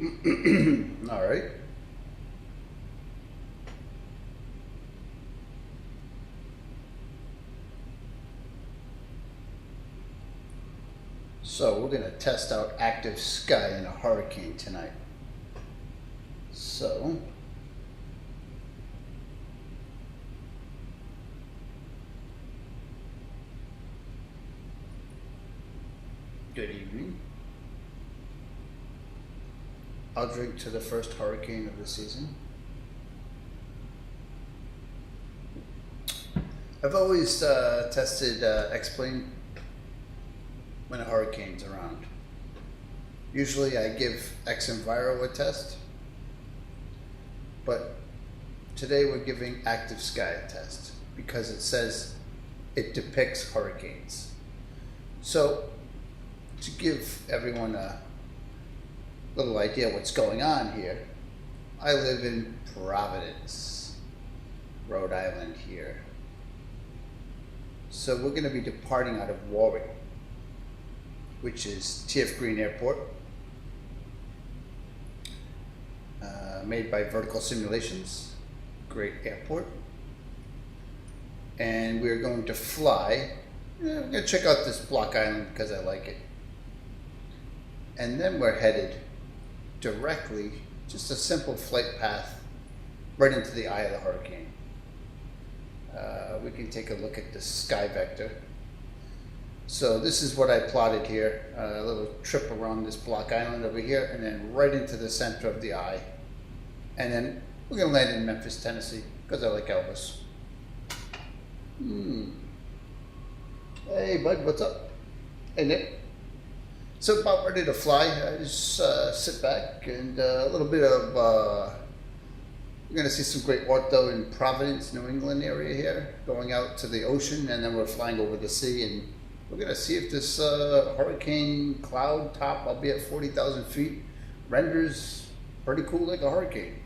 All right. So we're going to test out active sky in a hurricane tonight. So good evening. I'll drink to the first hurricane of the season. I've always tested X-Plane when a hurricane's around. Usually I give X-Enviro a test, but today we're giving Active Sky a test because it says it depicts hurricanes. So to give everyone a little idea what's going on here, I live in Providence, Rhode Island here. So we're going to be departing out of Warwick, which is TF Green Airport, made by Vertical Simulations, great airport. And we're going to fly. We're going to check out this block island because I like it. And then we're headed directly, just a simple flight path, right into the eye of the hurricane. We can take a look at the sky vector. So this is what I plotted here, a little trip around this block island over here, and then right into the center of the eye. And then we're going to land in Memphis, Tennessee, because I like Elvis. Hey bud, what's up? Hey Nick. So about ready to fly. I just sit back and a little bit of, we're going to see some great ortho in Providence, New England area here, going out to the ocean, and then we're flying over the sea, and we're going to see if this hurricane cloud top, I'll be at 40,000 feet, renders pretty cool like a hurricane.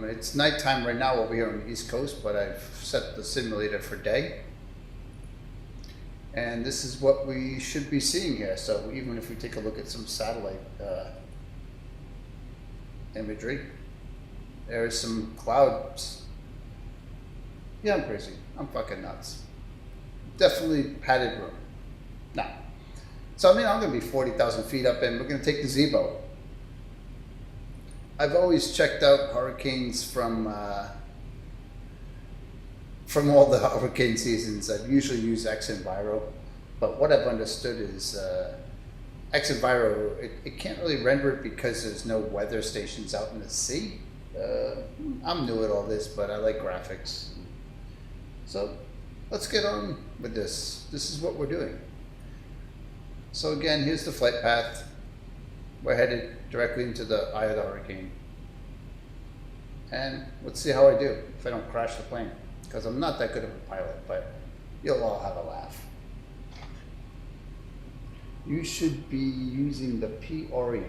It's nighttime right now over here on the East Coast, but I've set the simulator for day. And this is what we should be seeing here. So even if we take a look at some satellite imagery, there's some clouds. Yeah, I'm crazy. I'm fucking nuts. Definitely padded room. Now, so I mean, I'm going to be 40,000 feet up, and we're going to take the Zebo. I've always checked out hurricanes from all the hurricane seasons. I've usually used X-Enviro, but what I've understood is X-Enviro, it can't really render it because there's no weather stations out in the sea. I'm new at all this, but I like graphics. So let's get on with this. This is what we're doing. So again, here's the flight path. We're headed directly into the eye of the hurricane. And let's see how I do if I don't crash the plane, because I'm not that good of a pilot, but you'll all have a laugh. You should be using the P Orient.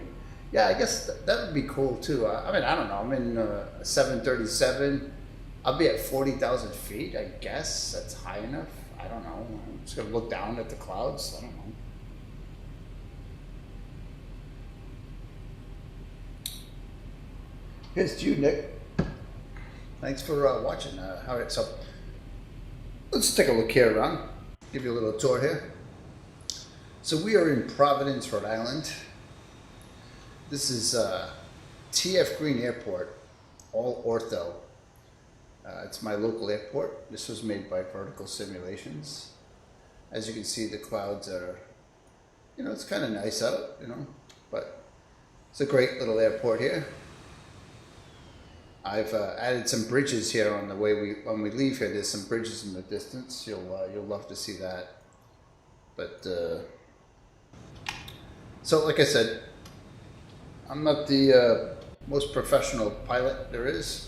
Yeah, I guess that would be cool too. I mean, I don't know. I'm in a 737. I'll be at 40,000 feet. I guess that's high enough. I don't know. I'm just gonna look down at the clouds. I don't know. Here's to you, Nick. Thanks for watching. All right, so let's take a look here around. Give you a little tour here. So we are in Providence, Rhode Island. This is TF Green Airport, all ortho. It's my local airport. This was made by Vertical Simulations. As you can see, the clouds are, you know, it's kind of nice out, you know, but it's a great little airport here. I've added some bridges here on the way when we leave here. There's some bridges in the distance. You'll love to see that. But so like I said, I'm not the most professional pilot there is,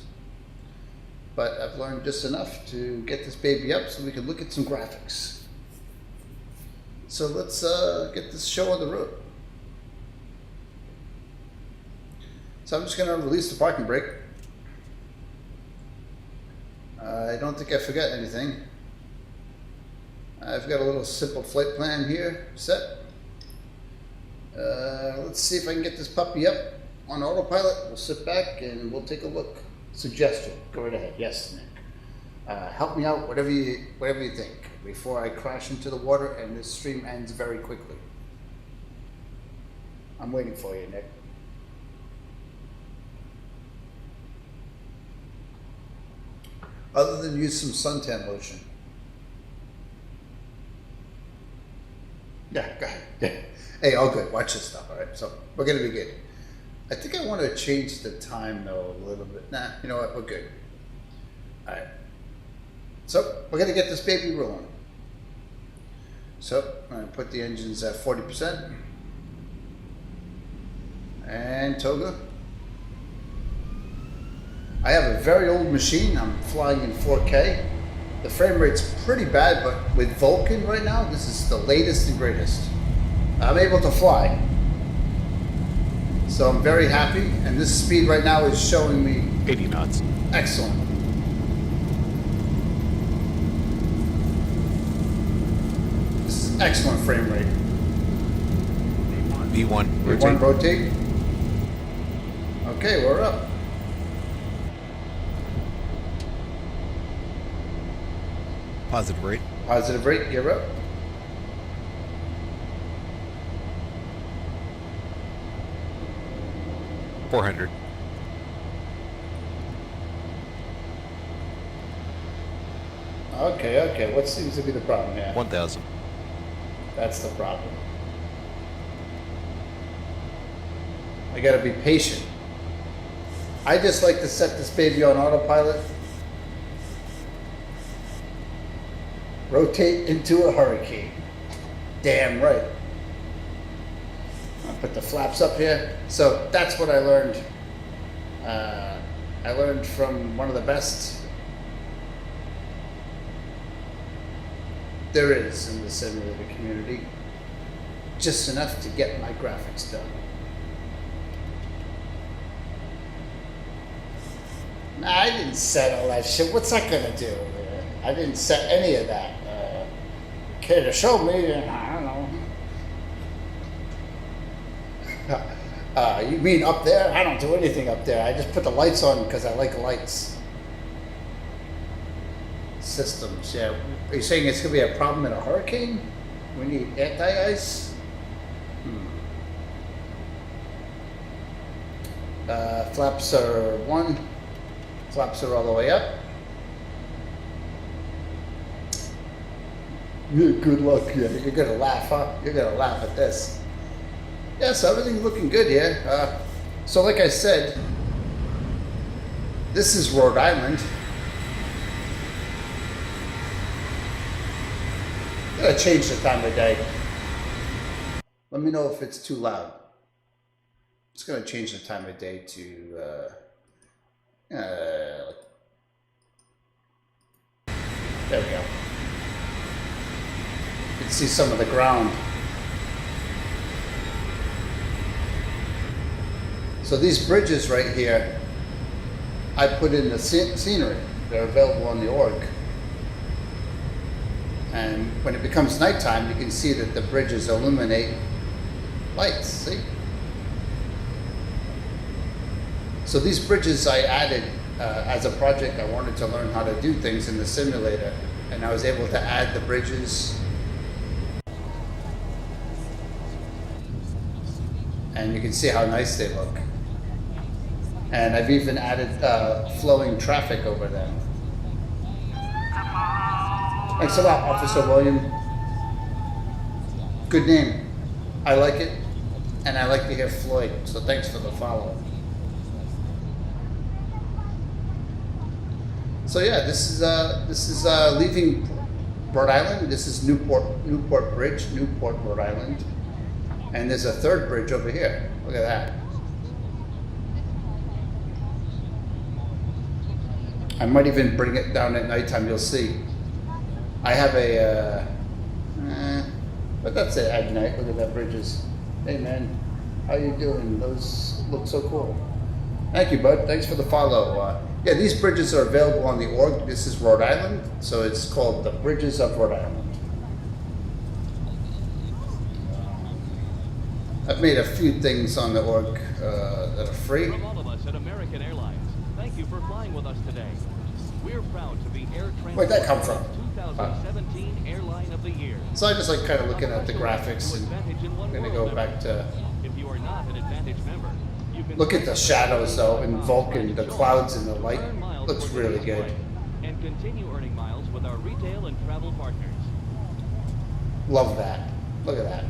but I've learned just enough to get this baby up so we can look at some graphics. So let's get this show on the road. So I'm just going to release the parking brake. I don't think I forgot anything. I've got a little simple flight plan here set. Let's see if I can get this puppy up on autopilot. We'll sit back and we'll take a look. Suggestion, go right ahead. Yes, Nick. Help me out, whatever you think, before I crash into the water and this stream ends very quickly. I'm waiting for you, Nick. Other than use some suntan lotion. Yeah, go ahead. Hey, all good. Watch this stuff, all right? So we're going to be good. I think I want to change the time, though, a little bit. Nah, you know what? We're good. All right. So we're going to get this baby rolling. So I'm going to put the engines at 40%. And Toga. I have a very old machine. I'm flying in 4K. The frame rate's pretty bad, but with Vulkan right now, this is the latest and greatest. I'm able to fly. So I'm very happy, and this speed right now is showing me 80 knots. Excellent. This is excellent frame rate. V1 rotate. V1 rotate. Okay, we're up. Positive rate. Positive rate, you're up. $400. Okay. What seems to be the problem here? 1,000. That's the problem. I gotta be patient. I just like to set this baby on autopilot. Rotate into a hurricane. Damn right. I'll put the flaps up here. So that's what I learned. I learned from one of the best there is in the simulator community. Just enough to get my graphics done. Nah, I didn't set all that shit. What's that gonna do? I didn't set any of that. Care to show me? I don't know. You mean up there? I don't do anything up there. I just put the lights on because I like lights. Systems, yeah. Are you saying it's going to be a problem in a hurricane? We need anti-ice? Flaps are 1. Flaps are all the way up. Yeah, good luck. Yeah, you're going to laugh, huh? You're going to laugh at this. Yeah, so everything's looking good here. So like I said, this is Rhode Island. I'm going to change the time of day. Let me know if it's too loud. It's going to change the time of day to there we go. You can see some of the ground. So these bridges right here, I put in the scenery. They're available on the org. And when it becomes nighttime, you can see that the bridges illuminate lights, see? So these bridges I added as a project. I wanted to learn how to do things in the simulator, and I was able to add the bridges. And you can see how nice they look. And I've even added flowing traffic over them. Thanks a lot, Officer William. Good name. I like it, and I like to hear Floyd, so thanks for the follow. So yeah, this is leaving Rhode Island. This is Newport Bridge, Newport, Rhode Island. And there's a third bridge over here. Look at that. I might even bring it down at nighttime, you'll see. I have a, but that's it at night. Look at that bridges. Hey man, how you doing? Those look so cool. Thank you, bud. Thanks for the follow. Yeah, these bridges are available on the org. This is Rhode Island, so it's called the Bridges of Rhode Island. I've made a few things on the org that are free. From all of us at American Airlines, thank you for flying with us today. We're proud to be Air Where'd that come from? 2017 Airline of the Year. So I just like kind of looking at the graphics, and I'm gonna go back to If you are not an Advantage member, you can look at the shadows though in Vulcan, the clouds and the light looks really good. And continue earning miles with our retail and travel partners. Love that. Look at that.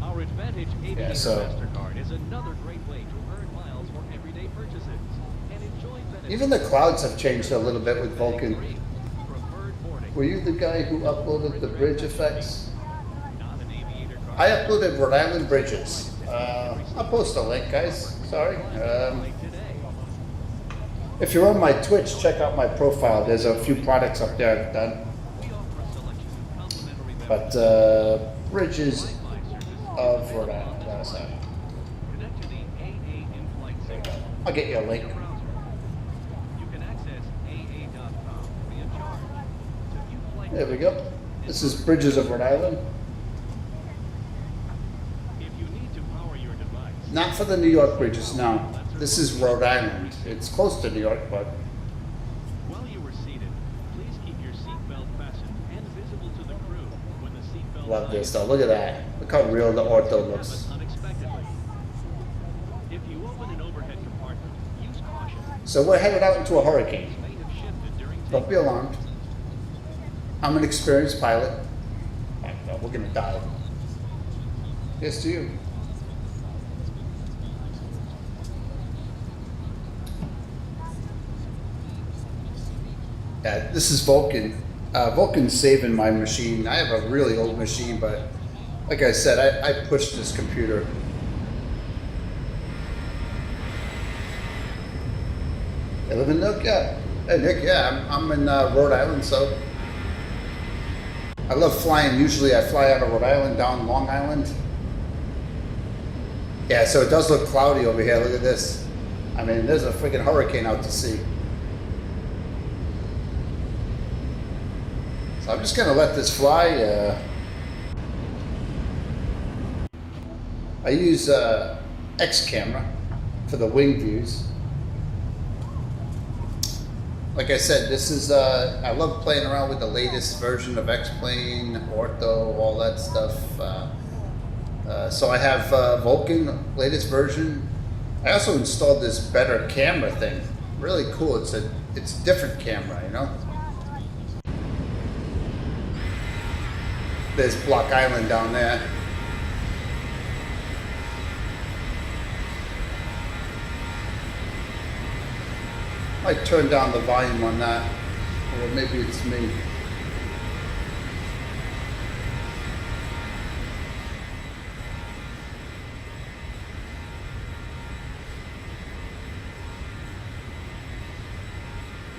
Our Advantage Aviator so- MasterCard is another great way to earn miles for everyday purchases and enjoy benefits. Even the clouds have changed a little bit with Vulcan. Preferred boarding. Were you the guy who uploaded the bridge effects? Not an aviator card. I uploaded Rhode Island bridges. I'll post a link, guys. Sorry. Like today. If you're on my Twitch, check out my profile. There's a few products up there I've done. We offer a selection of complimentary memberships. But bridges of Rhode Island. That's that. Connect to the AA in-flight signal. I'll get you a link. in your browser. You can access aa.com free of charge to view flight. There we go. This is Bridges of Rhode Island. If you need to power your device, Not for the New York bridges, no. This is Rhode Island. It's close to New York, but while you were seated, please keep your seatbelt fastened and visible to the crew when the seatbelt love this sign though. Look at that. Look how real the ortho looks. happens unexpectedly. If you open an overhead compartment, use caution. So we're headed out into a hurricane. May have shifted during Don't be alarmed. I'm an experienced pilot. No, we're gonna die. Yes to you. Yeah, this is Vulcan. Vulcan's saving my machine. I have a really old machine, but like I said, I pushed this computer. I live in Nook, yeah. Hey Nick, yeah, I'm in Rhode Island, so I love flying. Usually I fly out of Rhode Island down Long Island. Yeah, so it does look cloudy over here. Look at this. I mean, there's a freaking hurricane out to sea. So I'm just gonna let this fly. I use X camera for the wing views. Like I said, this is I love playing around with the latest version of X-Plane, Ortho, all that stuff. So I have Vulcan, latest version. I also installed this better camera thing. Really cool. It's a different camera, you know. There's Block Island down there. Might turn down the volume on that, or maybe it's me.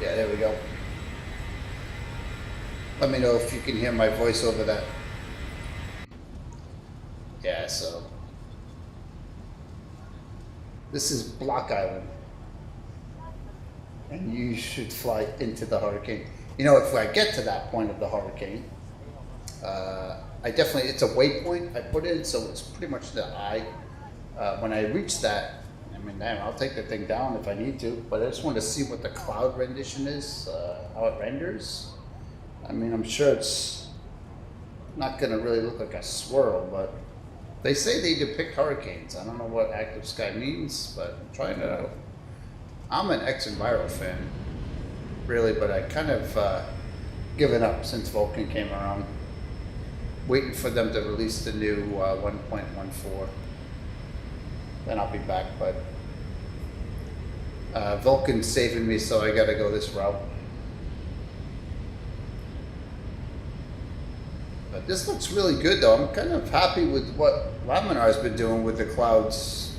Yeah, there we go. Let me know if you can hear my voice over that. Yeah, so this is Block Island, and you should fly into the hurricane. You know, if I get to that point of the hurricane, it's a waypoint I put in, so it's pretty much the eye. When I reach that, I mean, damn, I'll take the thing down if I need to, but I just want to see what the cloud rendition is, how it renders. I mean, I'm sure it's not going to really look like a swirl, but they say they depict hurricanes. I don't know what Active Sky means, but I'm trying it out. I'm an ex-Enviro fan, really, but I kind of given up since Vulcan came around. Waiting for them to release the new 1.14. Then I'll be back, but Vulcan's saving me, so I got to go this route. But this looks really good, though. I'm kind of happy with what Laminar's been doing with the clouds.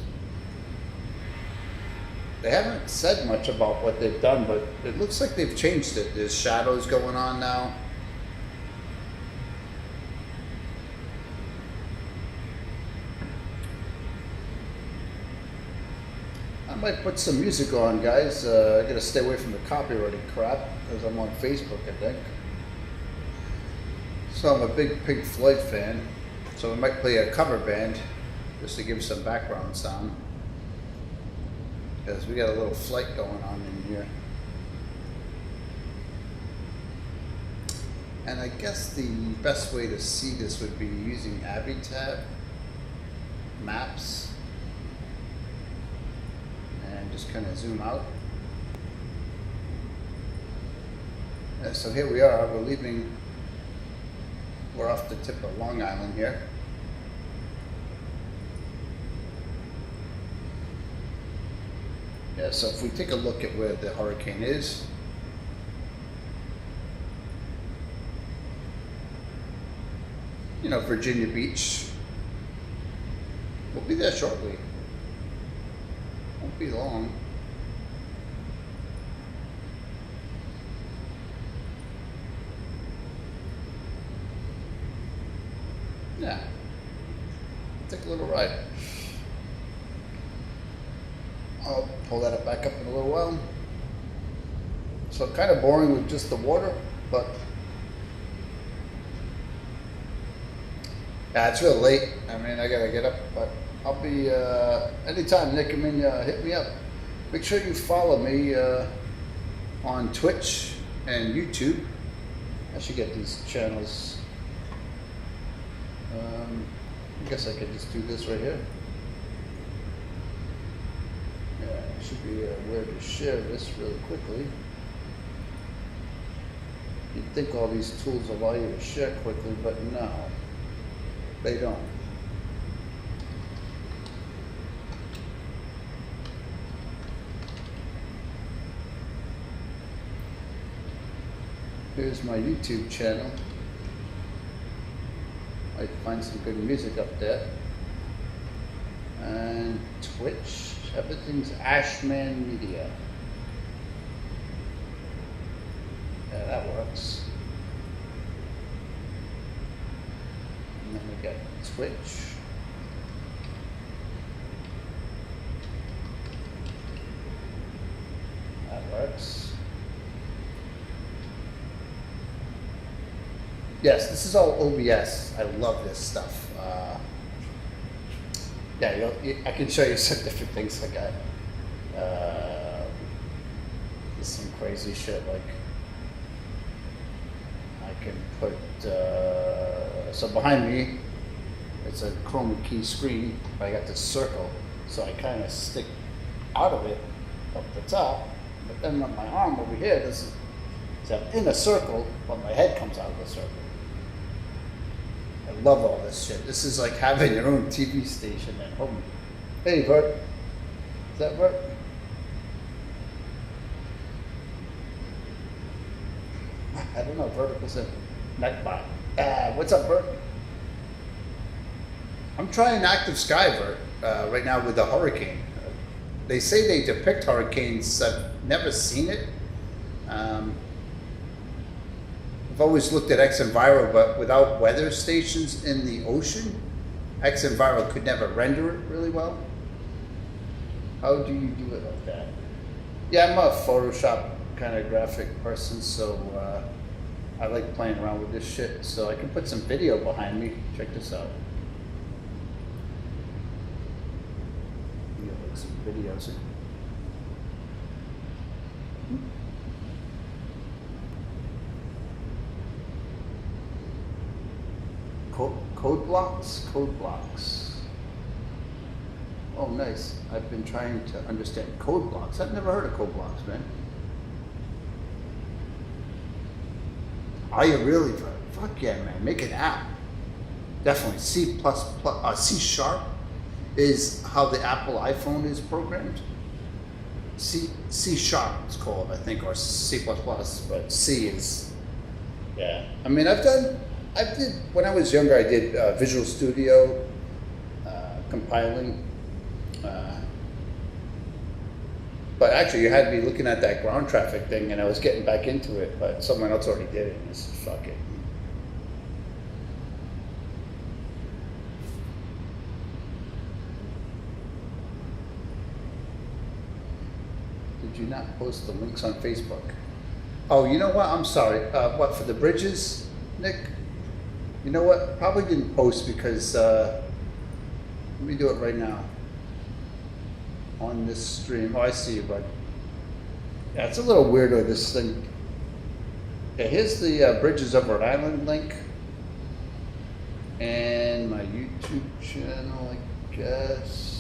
They haven't said much about what they've done, but it looks like they've changed it. There's shadows going on now. I might put some music on, guys. I gotta stay away from the copyrighted crap because I'm on Facebook, I think. So I'm a big Pink Floyd fan, so I might play a cover band. just to give some background sound, because we got a little flight going on in here. And I guess the best way to see this would be using ActiveSkyGo2 maps and just kind of zoom out. And so here we are, we're off the tip of Long Island here. Yeah, so if we take a look at where the hurricane is, you know, Virginia Beach, we'll be there shortly. Won't be long. Yeah, take a little ride. I'll pull that back up in a little while. So kind of boring with just the water, but yeah, it's real late. I mean, I gotta get up, but I'll be anytime Nick, I mean, hit me up. Make sure you follow me on Twitch and YouTube. I should get these channels. I guess I could just do this right here. Yeah, I should be aware to share this really quickly. You'd think all these tools allow you to share quickly, but no, they don't. Here's my YouTube channel. I find some good music up there. And Twitch, everything's Ashman Media. Yeah, that works. And then we got Twitch. That works. Yes, this is all OBS. I love this stuff. Yeah, I can show you some different things like that. There's some crazy shit like I can put. So behind me, it's a chroma key screen. But I got this circle, so I kind of stick out of it up the top. But then on my arm over here, I'm in a circle, but my head comes out of the circle. I love all this shit. This is like having your own TV station at home. Hey, Bert. Is that Bert? I don't know. Vertical's a neckbot. What's up, Bert? I'm trying ActiveSkyGo right now with the hurricane. They say they depict hurricanes. I've never seen it. I've always looked at XEnviro, but without weather stations in the ocean, XEnviro could never render it really well. How do you do it like that? Yeah, I'm a Photoshop kind of graphic person, so I like playing around with this shit. So I can put some video behind me. Check this out. Like some videos. Code blocks. Oh, nice. I've been trying to understand code blocks. I've never heard of code blocks, man. Are you really? Fuck yeah, man. Make an app. Definitely. C++, C# is how the Apple iPhone is programmed. C# it's called, I think, or C++, but C is, yeah. I mean, when I was younger, I did Visual Studio, compiling. But actually, you had me looking at that ground traffic thing, and I was getting back into it, but someone else already did it, and I said, fuck it. Did you not post the links on Facebook? Oh, you know what? I'm sorry. What, for the bridges, Nick? You know what? Probably didn't post because Let me do it right now. On this stream. Oh, I see you, bud. Yeah, it's a little weirdo, this thing. Yeah, here's the Bridges of Rhode Island link. And my YouTube channel, I guess.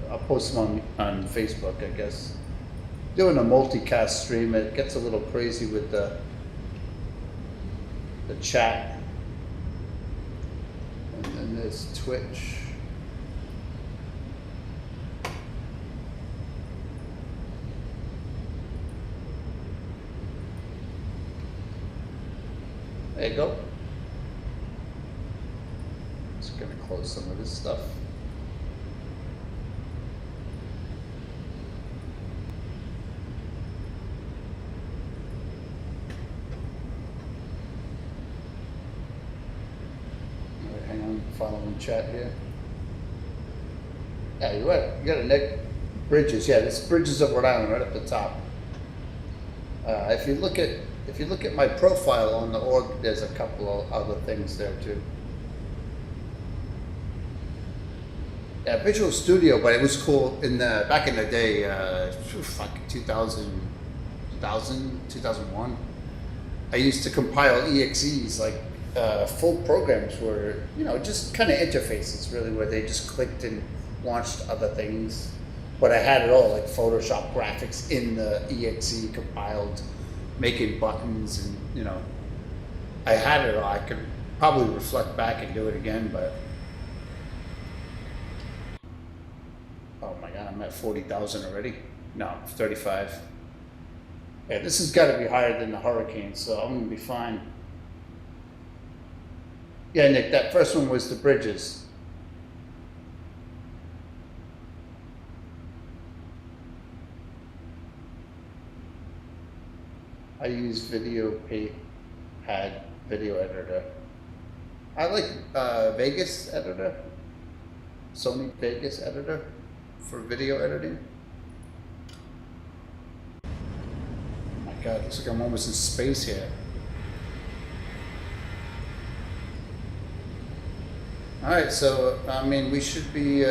I'll post them on Facebook, I guess. Doing a multicast stream, it gets a little crazy with the chat. And then there's Twitch. There you go. Just gonna close some of this stuff. Hang on, following chat here. Yeah, you're right. You got a Nick Bridges. Yeah, this Bridges of Rhode Island right at the top. If you look at my profile on the org, there's a couple of other things there too. Yeah, Visual Studio, but it was cool in the back in the day. Fuck 2001. I used to compile EXEs like. Full programs were, just kind of interfaces really, where they just clicked and launched other things. But I had it all, like Photoshop graphics in the EXE compiled, making buttons and, I had it all. I could probably reflect back and do it again, but. Oh my God, I'm at 40,000 already. No, 35. Yeah, this has got to be higher than the hurricane, so I'm going to be fine. Yeah, Nick, that first one was the Bridges. I use Pad video editor. I like Vegas editor, Sony Vegas editor for video editing. Oh my God, looks like I'm almost in space here. All right, so, we should be,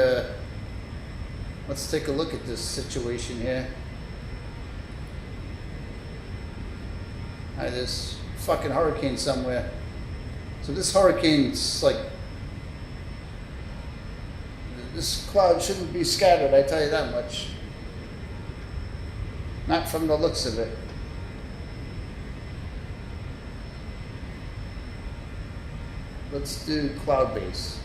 let's take a look at this situation here. Hi, there's a fucking hurricane somewhere. So this hurricane's like, this cloud shouldn't be scattered, I tell you that much. Not from the looks of it. Let's do cloud base.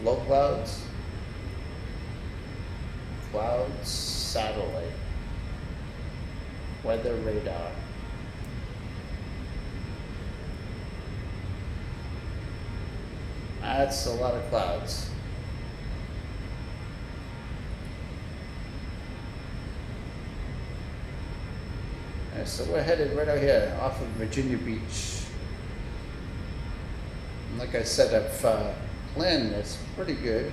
Low clouds. Clouds, satellite. Weather radar. That's a lot of clouds. So we're headed right out here off of Virginia Beach. And like I said, I've planned this pretty good.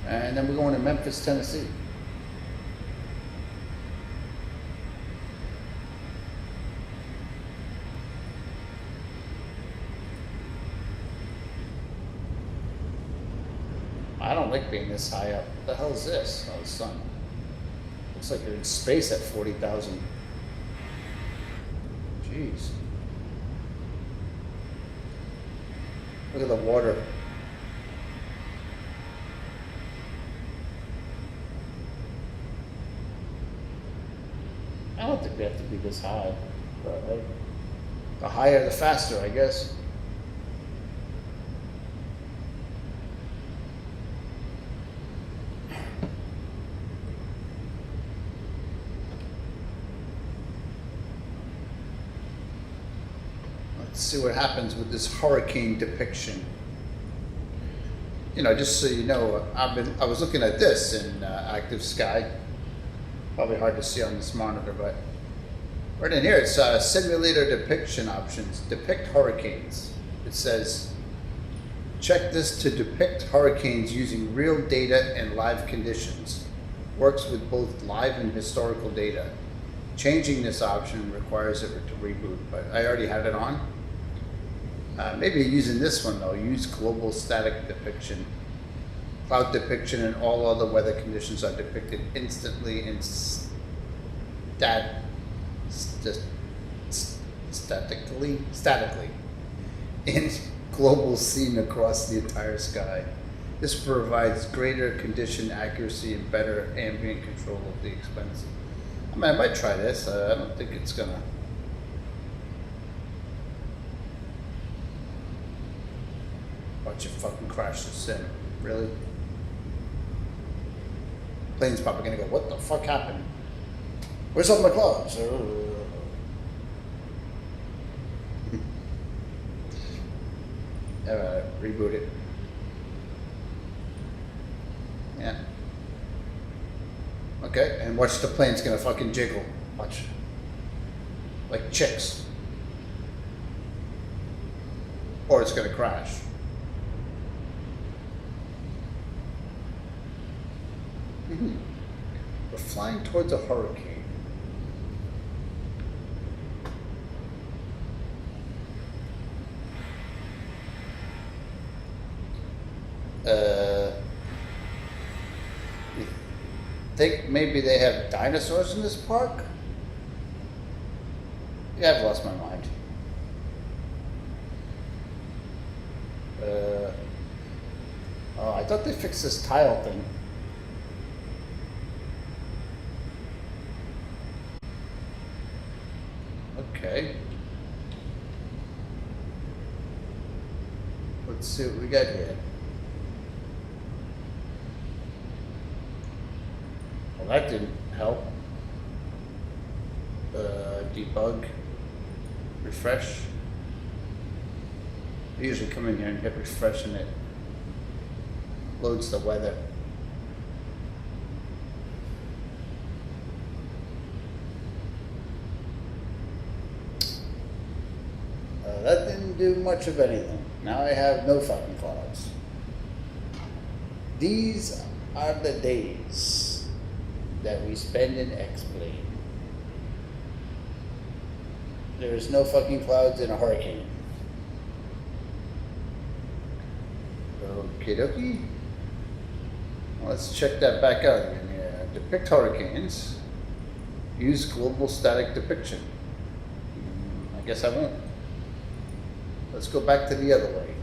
And then we're going to Memphis, Tennessee. I don't like being this high up. What the hell is this? Oh, the sun. Looks like you're in space at 40,000. Jeez. Look at the water. I don't think we have to be this high. But the higher, the faster, I guess. See what happens with this hurricane depiction. Just so you know, I was looking at this in ActiveSky. Probably hard to see on this monitor, but right in here it's simulator depiction options. Depict hurricanes. It says Check this to depict hurricanes using real data and live conditions. Works with both live and historical data. Changing this option requires it to reboot, but I already had it on. Maybe using this one though, use global static depiction. Cloud depiction and all other weather conditions are depicted instantly and statically in global scene across the entire sky. This provides greater condition accuracy and better ambient control of the expense. I mean, I might try this. I don't think it's gonna. Watch it fucking crash the sim. Really? Plane's probably gonna go, what the fuck happened? Where's all my clothes? Alright, reboot it. Yeah. Okay, and watch the plane's gonna fucking jiggle. Watch. Like chicks. Or it's gonna crash. We're flying towards a hurricane. You think maybe they have dinosaurs in this park? Yeah, I've lost my mind. Oh, I thought they fixed this tile thing. Okay. Let's see what we got here. Well, that didn't help. Debug. Refresh. I usually come in here and hit refresh and it loads the weather. That didn't do much of anything. Now I have no fucking clouds. These are the days that we spend in X-Plane. There is no fucking clouds in a hurricane. Okie dokie. Let's check that back out again. Yeah. Depict hurricanes. Use global static depiction. I guess I won't. Let's go back to the other way.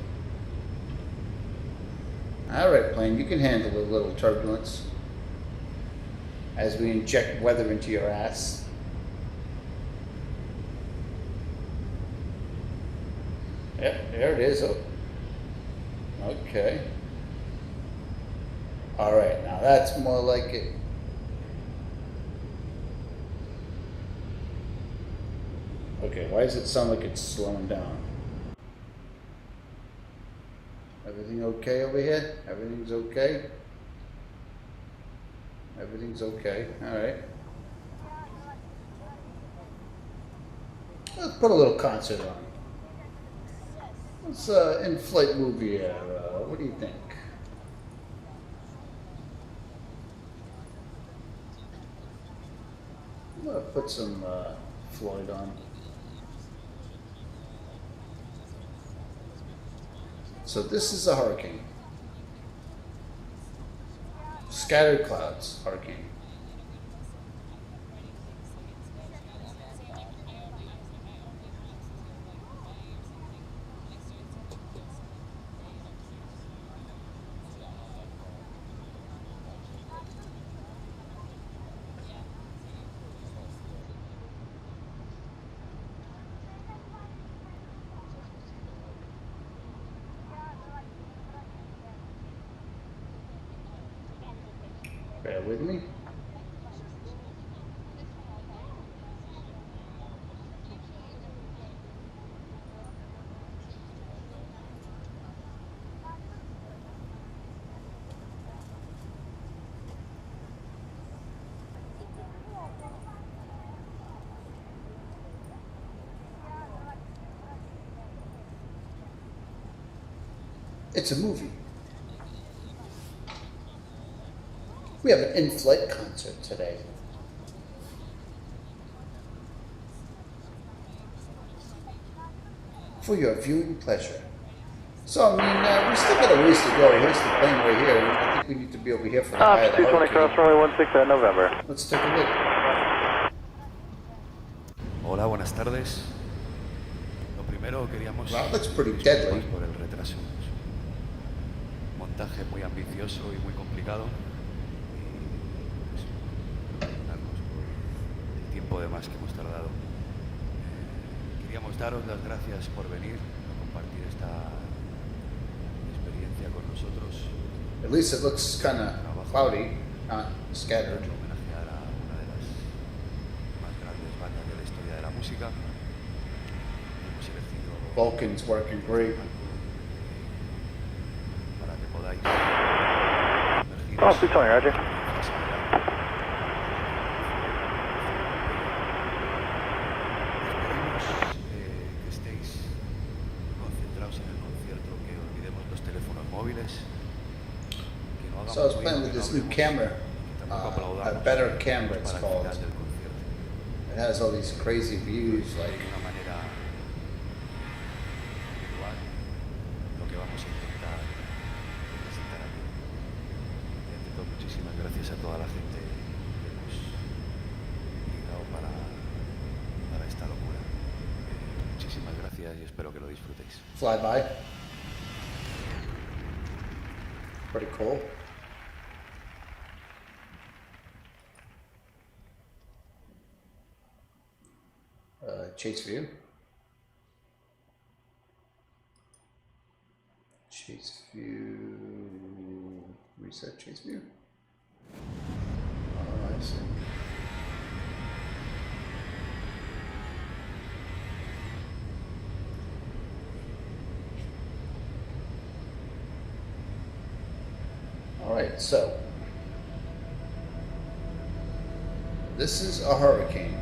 Alright, plane, you can handle a little turbulence as we inject weather into your ass. Yep, there it is. Oh. Okay. Alright, now that's more like it. Okay, why does it sound like it's slowing down? Everything okay over here? Everything's okay? Everything's okay. Alright. Let's put a little concert on. Let's in-flight movie here. What do you think? I'm gonna put some Floyd on. So this is a hurricane. Scattered clouds, hurricane. Bear with me. It's a movie. We have an in-flight concert today. For your viewing pleasure. So, I mean, we still got a ways to go. Here's the plane right here. I think we need to be over here for the high of the 220 cross runway 16 November. Let's take a look. Hola, buenas tardes. Lo primero queríamos Wow, that's pretty deadly. por el retraso. Montaje muy ambicioso y muy complicado. Y pues, perdonarnos por el tiempo de más que hemos tardado. Queríamos daros las gracias por venir a compartir esta experiencia con nosotros. At least it looks kind of cloudy, not scattered. Homenajear a una de las más grandes bandas de la historia de la música. Hemos elegido Vulcan's working great. para que podáis Oh, 220, Roger. Esperemos que estéis concentrados en el concierto, que olvidemos los teléfonos móviles, que no hagamos So I was ruido, playing que with no this new hablemos, camera, que tampoco a aplaudamos better camera it's para el called. final del concierto. It has all these crazy views, De like una manera individual, lo que vamos a intentar presentar aquí. Y ante todo, muchísimas gracias a toda la gente que hemos llegado para esta locura. Muchísimas gracias y espero que lo disfrutéis. flyby. Pretty cool. Chase view. Chase view. Reset chase view. Oh, I see. All right, so this is a hurricane.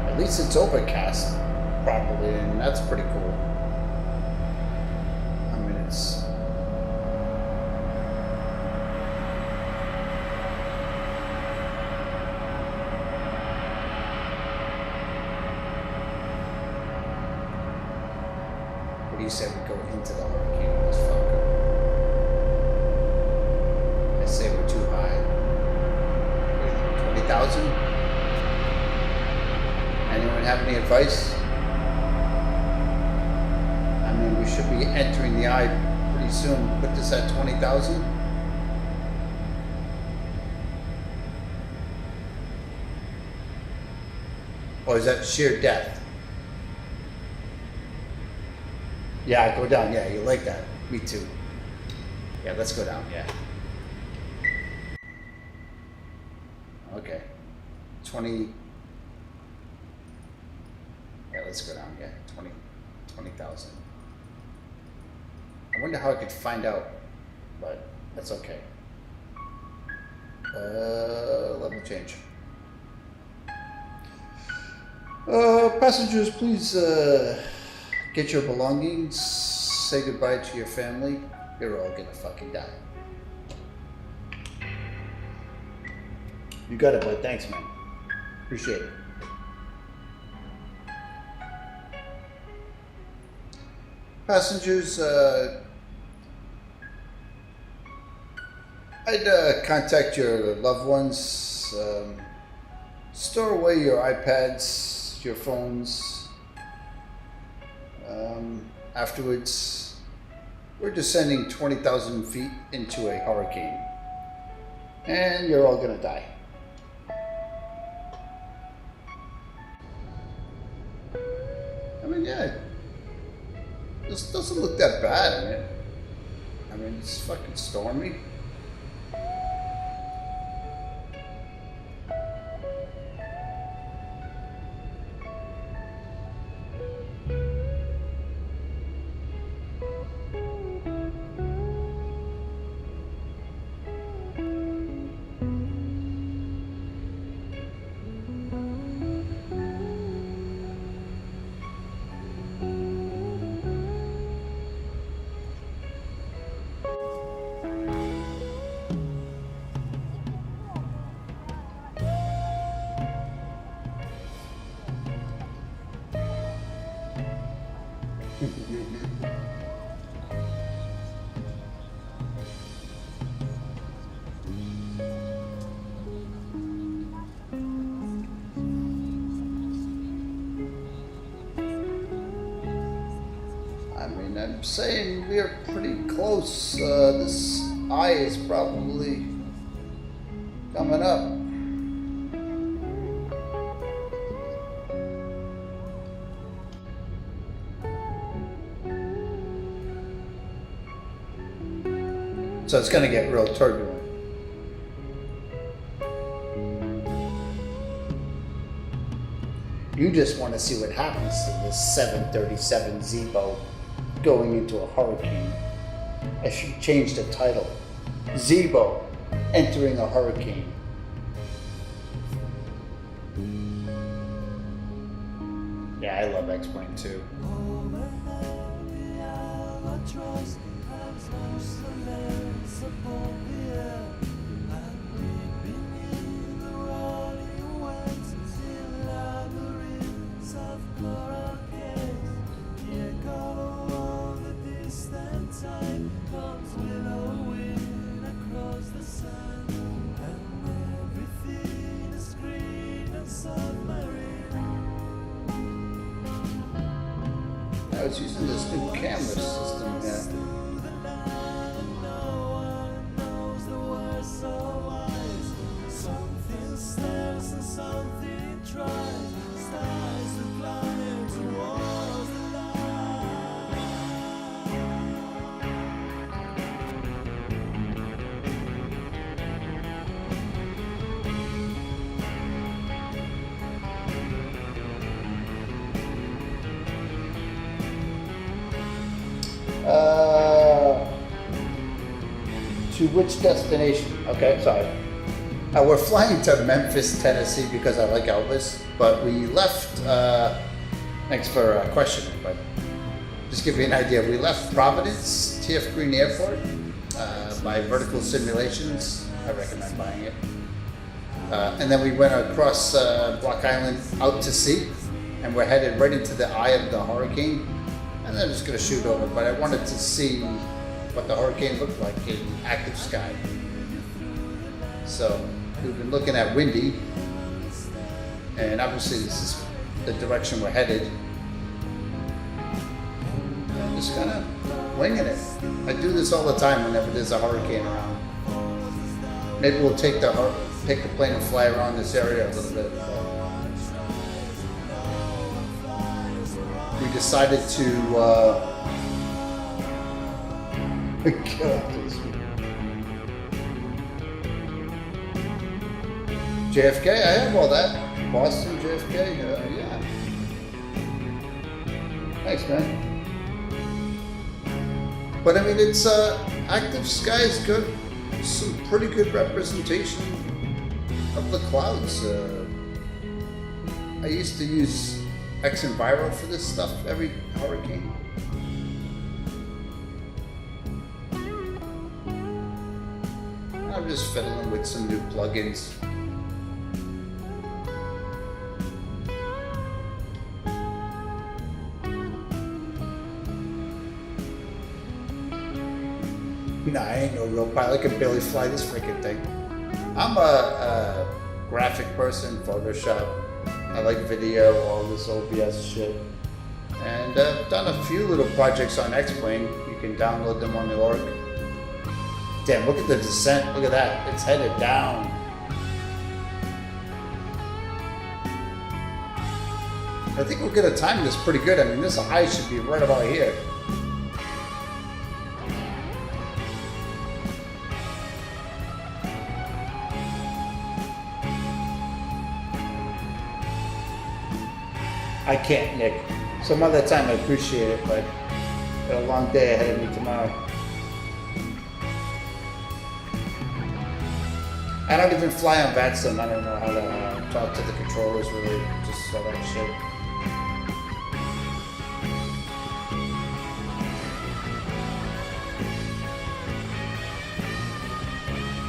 At least it's overcast properly, and that's pretty cool. I mean, it's what do you say we go into the hurricane in this fucker? I say we're too high. 20,000? Anyone have any advice? I mean, we should be entering the eye pretty soon. Put this at 20,000. Or is that sheer death? Yeah, go down. Yeah, you like that. Me too. Yeah, let's go down. Yeah. Okay. 20. Yeah, let's go down. Yeah, 20,000. I wonder how I could find out, but that's okay. Level change. Passengers, please get your belongings. Say goodbye to your family. You're all gonna fucking die. You got it, bud. Thanks, man. Appreciate it. Passengers, I'd contact your loved ones. Store away your iPads, your phones. Afterwards, we're descending 20,000 feet into a hurricane. And you're all gonna die. I mean, yeah. This doesn't look that bad. I mean, I mean, it's fucking stormy. I'm saying we're pretty close. This eye is probably coming up. So it's going to get real turbulent. You just want to see what happens to this 737 Zebo going into a hurricane. I should change the title. Zebo entering a hurricane. Yeah, I love X-Plane too. I was using this new camera system here. To which destination? Okay, sorry. We're flying to Memphis, Tennessee because I like Elvis, but we left, thanks for questioning, but just give you an idea. We left Providence, TF Green Airport, by Vertical Simulations. I recommend buying it. And then we went across Block Island out to sea, and we're headed right into the eye of the hurricane. And then I'm just gonna shoot over, but I wanted to see what the hurricane looked like in active sky. So we've been looking at windy, and obviously this is the direction we're headed. I'm just kind of winging it. I do this all the time whenever there's a hurricane around. Maybe we'll take the plane and fly around this area a little bit. We decided to JFK, I have all that. Boston, JFK, yeah. Thanks, man. But I mean, it's active sky is good. Some pretty good representation of the clouds. I used to use X-Enviro for this stuff every hurricane. I'm just fiddling with some new plugins. Nah, I ain't no real pilot. I can barely fly this freaking thing. I'm a graphic person, Photoshop. I like video, all this OBS shit. And I've done a few little projects on X-Plane. You can download them on the org. Damn, look at the descent. Look at that. It's headed down. I think we're gonna time this pretty good. I mean, this high should be right about here. I can't, Nick. Some other time I appreciate it, but got a long day ahead of me tomorrow. I don't even fly on VATSIM. I don't know how to talk to the controllers really, just all that shit.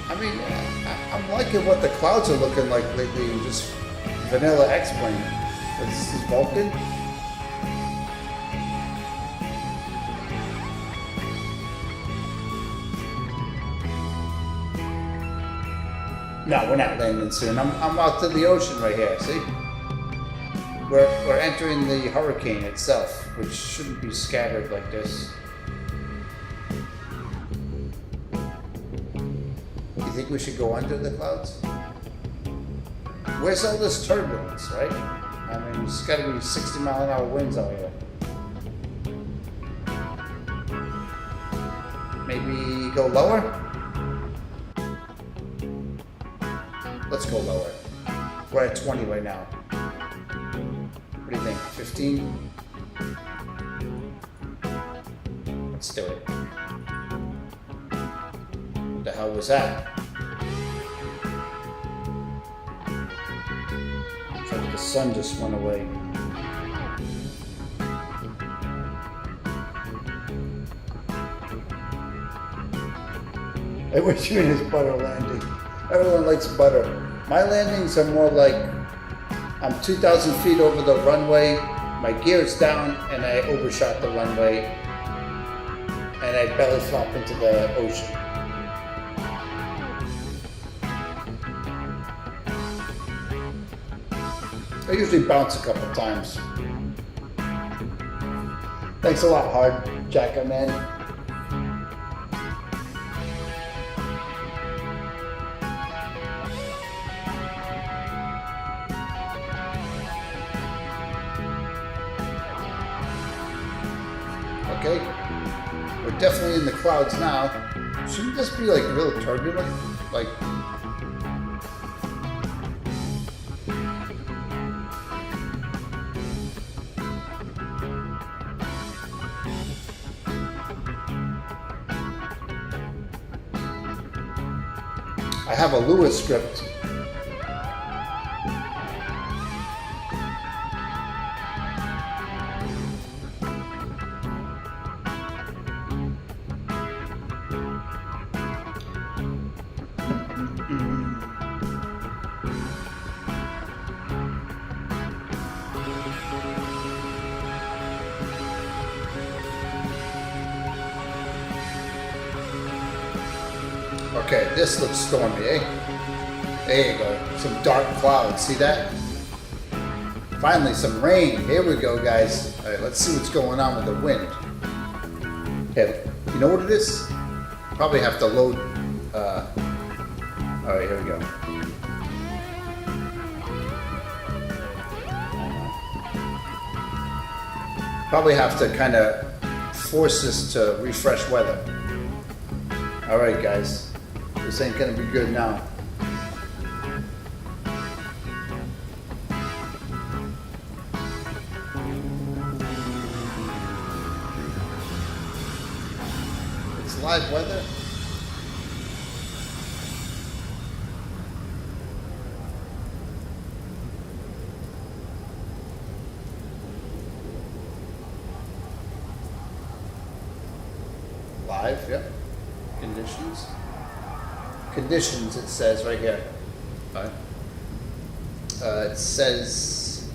I mean, I'm liking what the clouds are looking like lately in just vanilla X-Plane. This is Vulcan. No, we're not landing soon. I'm out to the ocean right here, see? We're entering the hurricane itself, which shouldn't be scattered like this. You think we should go under the clouds? Where's all this turbulence, right? I mean, it's got to be 60-mile-an-hour winds out here. Maybe go lower? Let's go lower. We're at 20 right now. What do you think? 15? Let's do it. What the hell was that? It's like the sun just went away. I wish you in his butter landing. Everyone likes butter. My landings are more like I'm 2,000 feet over the runway, my gear is down, and I overshot the runway, and I belly flop into the ocean. I usually bounce a couple times. Thanks a lot, Hard Jacker Man. Okay, we're definitely in the clouds now. Shouldn't this be like real turbulent? Like, I have a Lewis script. Okay, this looks stormy, eh? There you go, some dark clouds, see that? Finally, some rain. Here we go, guys. All right, let's see what's going on with the wind. Okay, you know what it is? Probably have to load, all right, here we go. Probably have to kind of force this to refresh weather. All right, guys. This ain't gonna be good now. It's live weather. Live, yep. Conditions. Conditions, it says right here. All right. It says,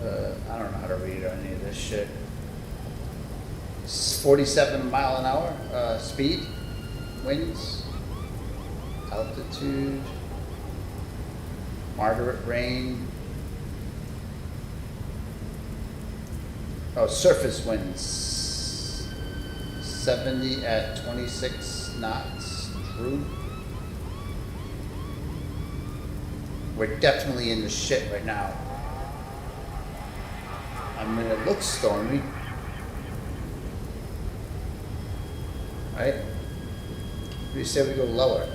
I don't know how to read any of this shit. 47-mile-an-hour speed, winds, altitude, moderate rain. Oh, surface winds, 70 at 26 knots. True. We're definitely in the shit right now. I mean, it looks stormy. Right? What do you say we go lower?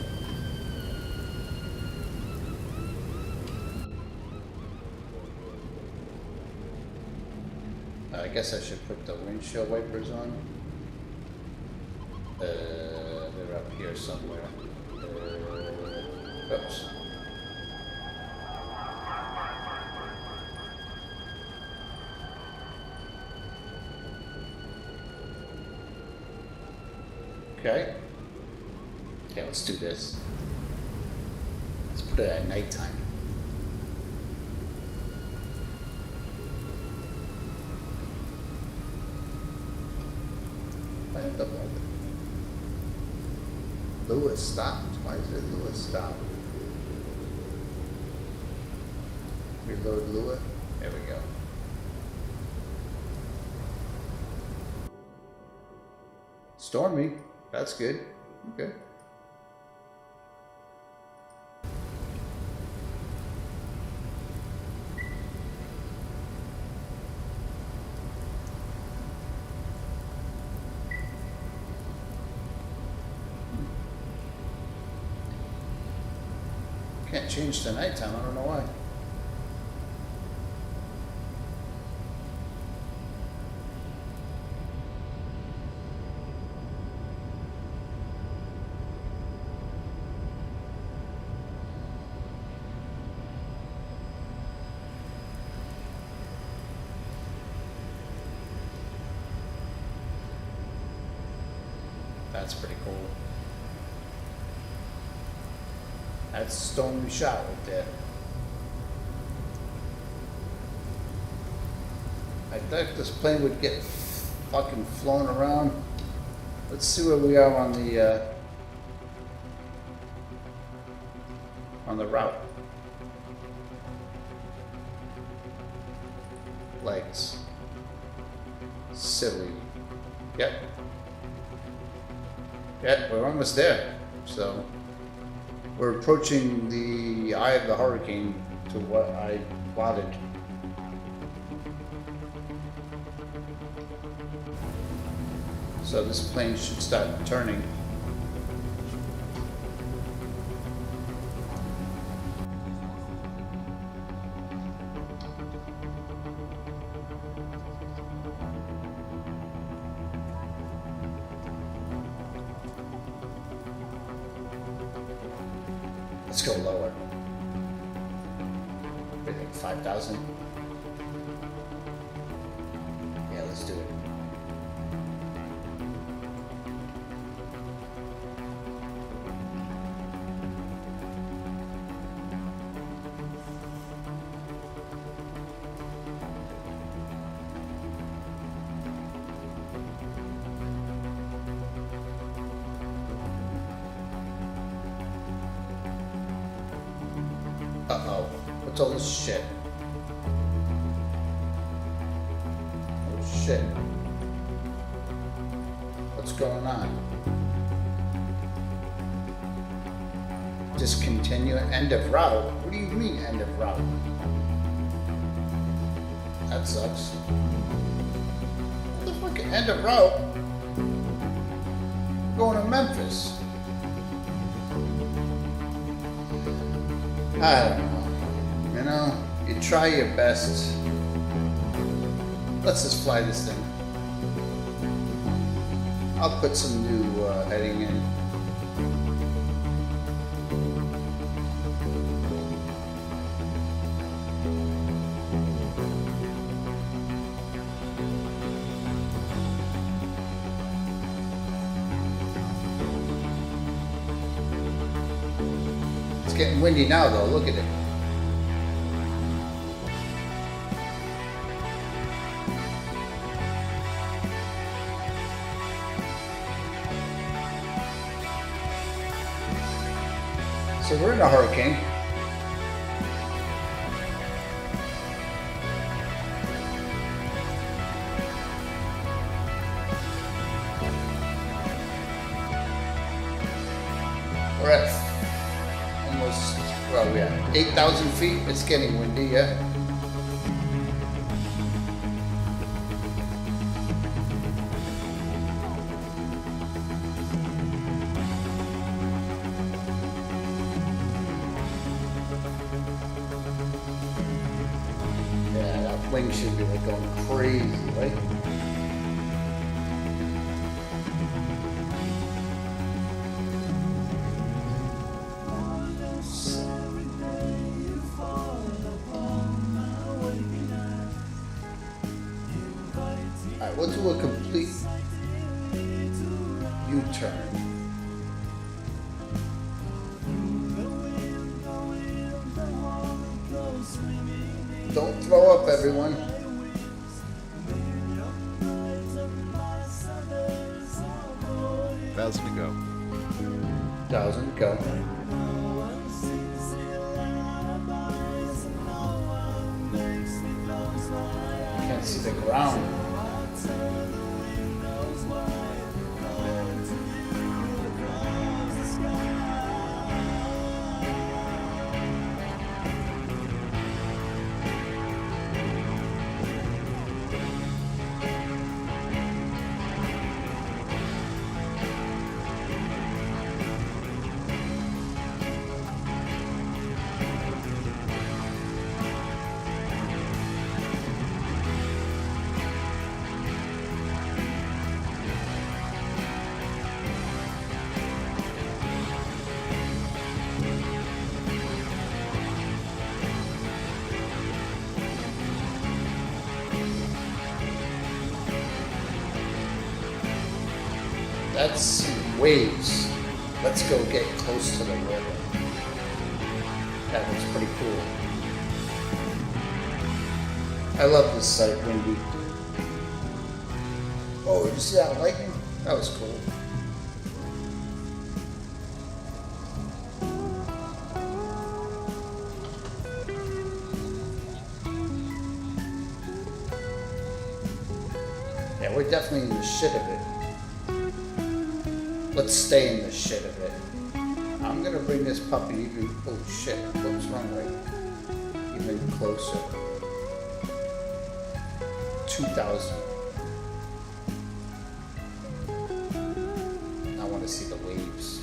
I guess I should put the windshield wipers on. They're up here somewhere. Oops. Okay. Yeah, let's do this. Let's put it at nighttime. I have the moment. Lewis stopped. Why is it Lewis stopped? Reload Lewis. There we go. Stormy. That's good. Okay. Can't change to nighttime. I don't know why. That's pretty cool. That's a stormy shot right there. I thought this plane would get fucking flown around. Let's see where we are on the route. Legs. Silly. Yep. Yep, we're almost there. So we're approaching the eye of the hurricane to what I plotted. So this plane should start turning. Let's go lower. I think 5,000. Yeah, let's do it. Uh-oh. What's all this shit? Oh shit. What's going on? Discontinue, end of route? What do you mean end of route? That sucks. What the fuck, end of route? We're going to Memphis. I don't know. You know, you try your best. Let's just fly this thing. I'll put some new heading in. It's getting windy now though, look at it. So we're in a hurricane. We're at almost, well, we are 8,000 feet. It's getting windy, yeah. Wind thing should be like going crazy, right? Alright, we'll do a complete U-turn. Don't throw up, everyone. Thousand to go. 1,000 go. Can't see the ground. That's waves. Let's go get close to the river. That looks pretty cool. I love this site, Windy. Oh, did you see that lightning? That was cool. Yeah, we're definitely in the shit of it. Let's stay in the shit of it. I'm gonna bring this puppy even, oh shit, what's wrong way? Even closer. 2,000. I wanna see the waves.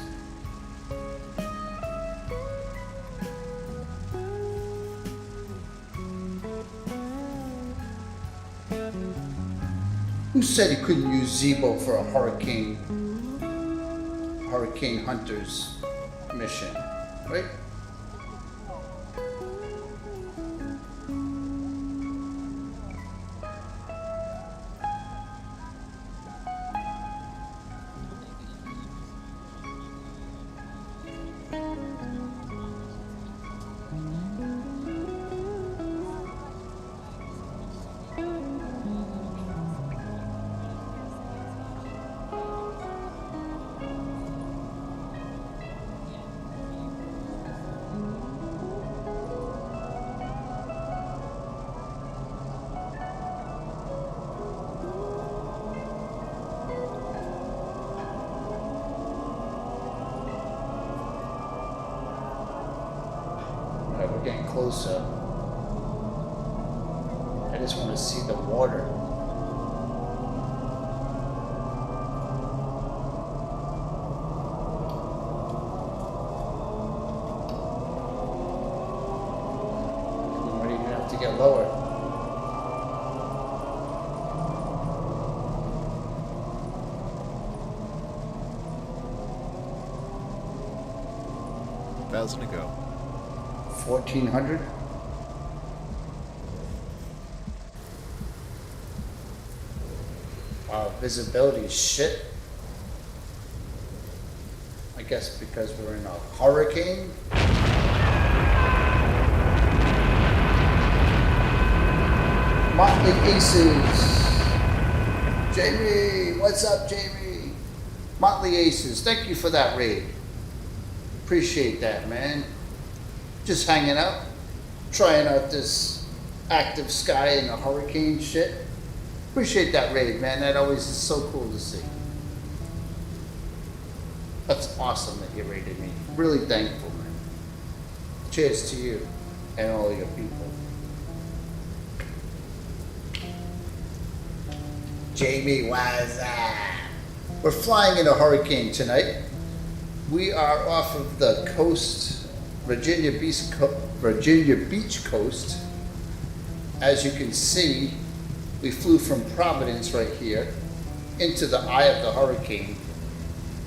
Who said he couldn't use Zebo for a hurricane hunters mission, right? We're getting closer. I just want to see the water. We might even have to get lower. Thousand to go. 1,400. Wow, visibility is shit. I guess because we're in a hurricane. Motley Aces. Jamie, what's up, Jamie? Motley Aces, thank you for that raid. Appreciate that, man. Just hanging out, trying out this active sky and the hurricane shit. Appreciate that raid, man. That always is so cool to see. That's awesome that you raided me. Really thankful, man. Cheers to you and all your people. Jamie, what's up? We're flying in a hurricane tonight. We are off of the coast, Virginia Beach coast, as you can see, we flew from Providence right here into the eye of the hurricane.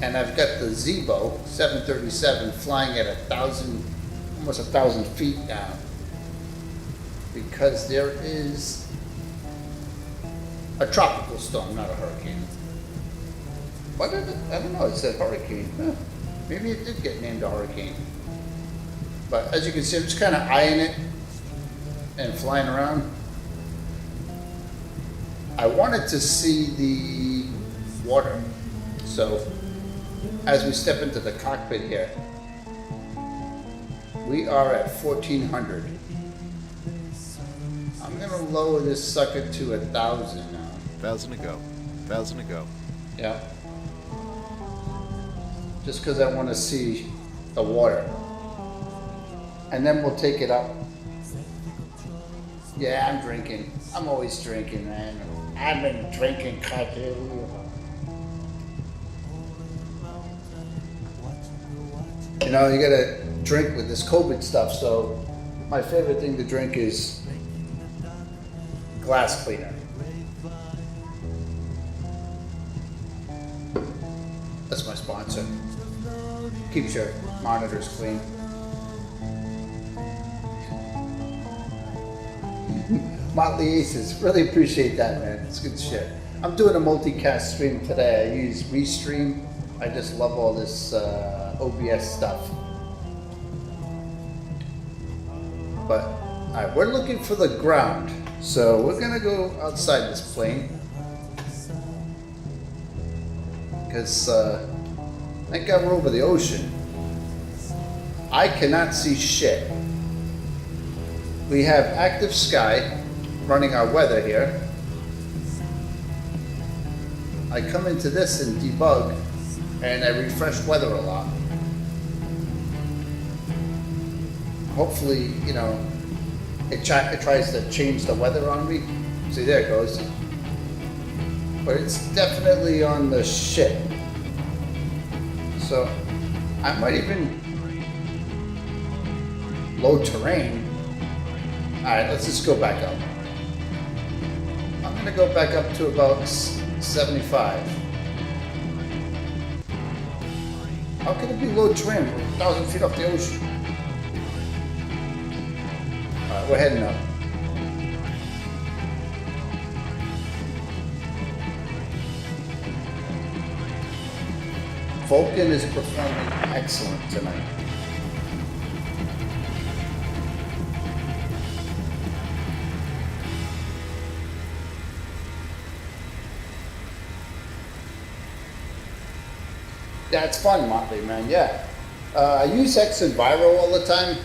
And I've got the Zebo 737 flying at almost 1,000 feet now. Because there is a tropical storm, not a hurricane. What did it? I don't know, it said hurricane. Huh. Maybe it did get named a hurricane. But as you can see, I'm just kind of eyeing it and flying around. I wanted to see the water. So as we step into the cockpit here, we are at 1,400. I'm gonna lower this sucker to 1,000 now. 1,000 to go. 1,000 to go. Yeah. Just because I want to see the water. And then we'll take it up. Yeah, I'm drinking. I'm always drinking, man. I've been drinking coffee. You know, you gotta drink with this COVID stuff, so my favorite thing to drink is glass cleaner. That's my sponsor. Keeps your monitors clean. Motley Aces, really appreciate that, man. It's good shit. I'm doing a multicast stream today. I use Restream. I just love all this OBS stuff. But, alright, we're looking for the ground. So we're gonna go outside this plane. Because, thank God we're over the ocean. I cannot see shit. We have Active Sky running our weather here. I come into this and debug, and I refresh weather a lot. Hopefully, you know, it tries to change the weather on me. See, there it goes. But it's definitely on the shit. So I might even low terrain. Alright, let's just go back up. I'm gonna go back up to about 75. How can it be low terrain? We're 1,000 feet off the ocean. Alright, we're heading up. Vulcan is performing excellent tonight. Yeah, it's fun, Motley, man, yeah. I use X-Enviro all the time.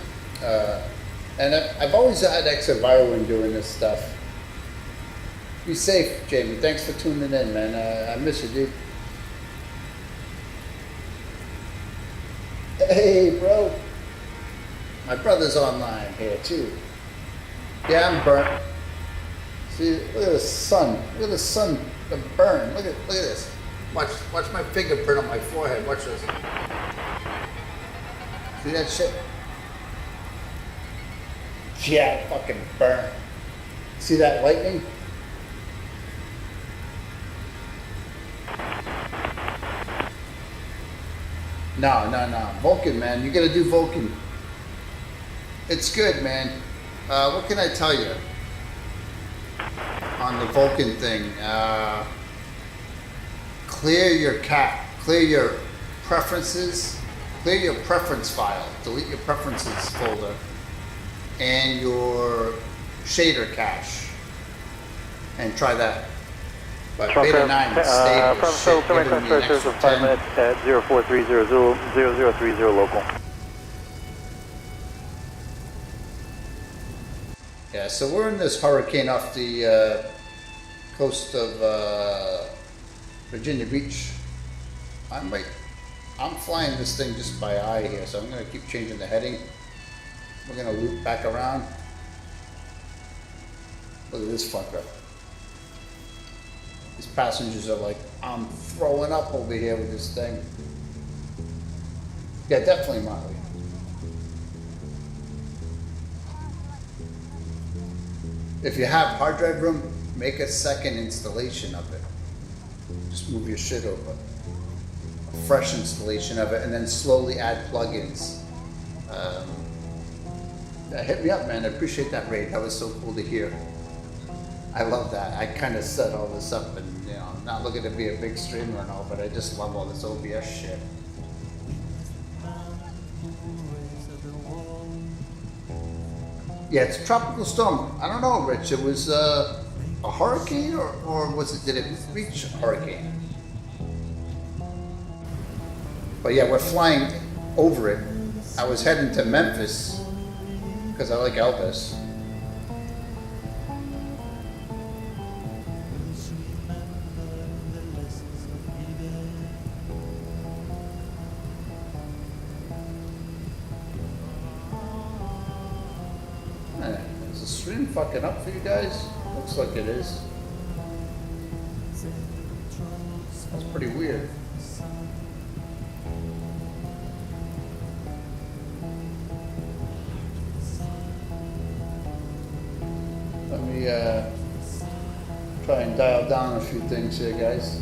And I've always had X-Enviro when doing this stuff. Be safe, Jamie. Thanks for tuning in, man. I miss you, dude. Hey, bro. My brother's online here, too. Yeah, I'm burnt. See, look at the sun. Look at the sun, the burn. Look at this. Watch my fingerprint on my forehead. Watch this. See that shit? Yeah, fucking burn. See that lightning? No. Vulcan, man. You gotta do Vulcan. It's good, man. What can I tell you on the Vulcan thing? Clear your preferences, clear your preference file, delete your preferences folder, and your shader cache, and try that. But Beta 9 stable from shit, so my giving me transfer an says extra of 5 10. minutes at 0430 local. Yeah, so we're in this hurricane off the coast of Virginia Beach. I'm flying this thing just by eye here, so I'm gonna keep changing the heading. We're gonna loop back around. Look at this fucker. These passengers are like, I'm throwing up over here with this thing. Yeah, definitely Motley. If you have hard drive room, make a second installation of it. Just move your shit over. A fresh installation of it, and then slowly add plugins. Hit me up, man. I appreciate that raid. That was so cool to hear. I love that. I kind of set all this up, and you know, I'm not looking to be a big streamer and all, but I just love all this OBS shit. Yeah, it's a tropical storm. I don't know, Rich. It was a hurricane, or was it? Did it reach a hurricane? But yeah, we're flying over it. I was heading to Memphis because I like Elvis. Is the stream fucking up for you guys? Looks like it is. That's pretty weird. Let me try and dial down a few things here, guys.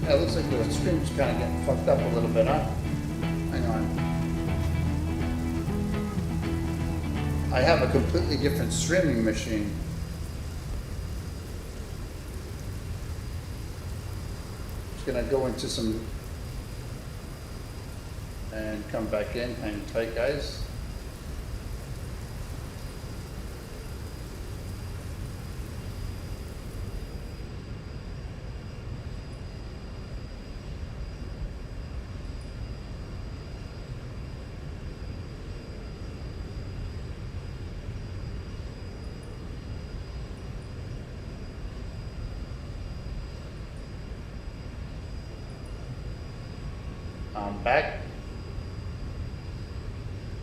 Yeah, it looks like the stream's kind of getting fucked up a little bit, huh? Hang on. I have a completely different streaming machine. Just gonna go into some and come back in. Hang tight, guys. I'm back.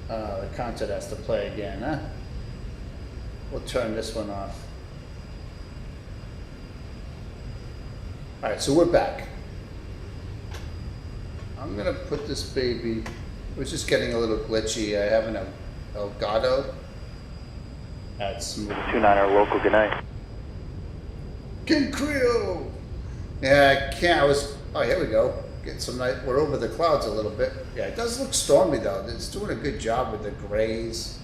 The concert has to play again, huh? We'll turn this one off. All right, so we're back. I'm gonna put this baby, it was just getting a little glitchy. I have an Elgato. That's smooth. 29er local, good night. King Creole! Yeah, I can't, oh, here we go. Get some night. We're over the clouds a little bit. Yeah, it does look stormy though. It's doing a good job with the grays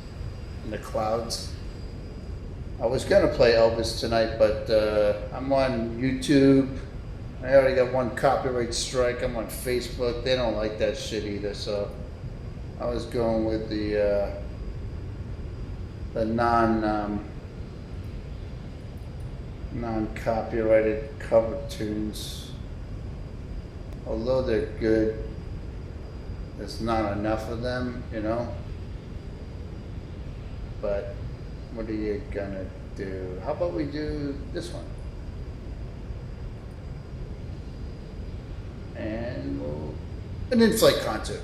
and the clouds. I was gonna play Elvis tonight, but I'm on YouTube. I already got one copyright strike. I'm on Facebook. They don't like that shit either. So I was going with the non-copyrighted cover tunes. Although they're good, there's not enough of them, you know. But what are you gonna do? How about we do this one? And we'll, an in-flight concert.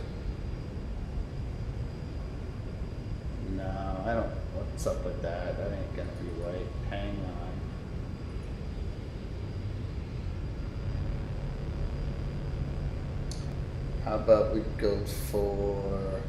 No, I don't, what's up with that? That ain't gonna be right. Hang on. How about we go for